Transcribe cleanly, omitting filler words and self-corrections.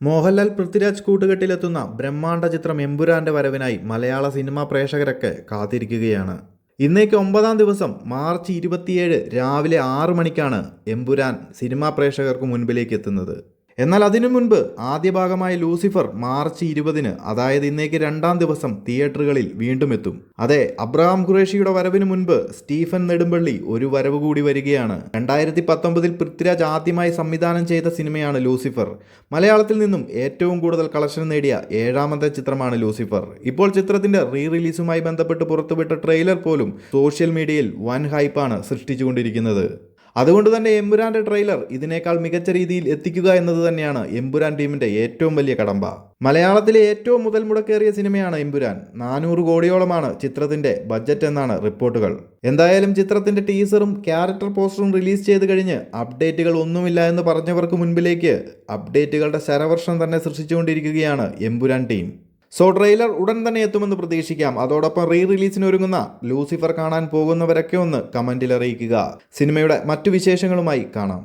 മോഹൻലാൽ പൃഥ്വിരാജ് കൂട്ടുകെട്ടിലെത്തുന്ന ബ്രഹ്മാണ്ഡ ചിത്രം എമ്പുരാന്റെ വരവിനായി മലയാള സിനിമാ പ്രേക്ഷകരൊക്കെ കാത്തിരിക്കുകയാണ്. ഇന്നേക്ക് 9-ാം ദിവസം മാർച്ച് 27 രാവിലെ 6 മണിക്കാണ് എമ്പുരാൻ സിനിമാ പ്രേക്ഷകർക്ക് മുൻപിലേക്ക് എത്തുന്നത്. എന്നാൽ അതിനു മുൻപ് ആദ്യ ഭാഗമായ ലൂസിഫർ മാർച്ച് 20-ന്, അതായത് ഇന്നേക്ക് 2-ാം ദിവസം തിയേറ്ററുകളിൽ വീണ്ടും എത്തും. അതെ, അബ്രഹാം ഖുറേഷിയുടെ വരവിന് മുൻപ് സ്റ്റീഫൻ നെടുമ്പള്ളി ഒരു വരവ് കൂടി വരികയാണ്. 2019-ൽ പൃഥ്വിരാജ് ആദ്യമായി സംവിധാനം ചെയ്ത സിനിമയാണ് ലൂസിഫർ. മലയാളത്തിൽ നിന്നും ഏറ്റവും കൂടുതൽ കളക്ഷൻ നേടിയ 7-ാമത്തെ ചിത്രമാണ് ലൂസിഫർ. ഇപ്പോൾ ചിത്രത്തിന്റെ റിലീസുമായി ബന്ധപ്പെട്ട് പുറത്തുവിട്ട ട്രെയിലർ പോലും സോഷ്യൽ മീഡിയയിൽ വൻ ഹൈപ്പാണ് സൃഷ്ടിച്ചുകൊണ്ടിരിക്കുന്നത്. അതുകൊണ്ട് തന്നെ എമ്പുരാന്റെ ട്രെയിലർ ഇതിനേക്കാൾ മികച്ച രീതിയിൽ എത്തിക്കുക എന്നത് തന്നെയാണ് എമ്പുരാൻ ടീമിന്റെ ഏറ്റവും വലിയ കടമ്പ. മലയാളത്തിലെ ഏറ്റവും മുതൽ മുടക്കേറിയ സിനിമയാണ് എമ്പുരാൻ. 400 കോടിയോളമാണ് ചിത്രത്തിന്റെ ബഡ്ജറ്റ് എന്നാണ് റിപ്പോർട്ടുകൾ. എന്തായാലും ചിത്രത്തിന്റെ ടീസറും ക്യാരക്ടർ പോസ്റ്ററും റിലീസ് ചെയ്ത് കഴിഞ്ഞ് അപ്ഡേറ്റുകൾ ഒന്നുമില്ല എന്ന് പറഞ്ഞവർക്ക് മുൻപിലേക്ക് അപ്ഡേറ്റുകളുടെ ശരവർഷം തന്നെ സൃഷ്ടിച്ചുകൊണ്ടിരിക്കുകയാണ് എമ്പുരാൻ ടീം. ട്രെയിലർ ഉടൻ തന്നെ എത്തുമെന്ന് പ്രതീക്ഷിക്കാം. അതോടൊപ്പം റിലീസിന് ഒരുങ്ങുന്ന ലൂസിഫർ കാണാൻ പോകുന്നവരൊക്കെ ഒന്ന് കമന്റിൽ അറിയിക്കുക. സിനിമയുടെ മറ്റു വിശേഷങ്ങളുമായി കാണാം.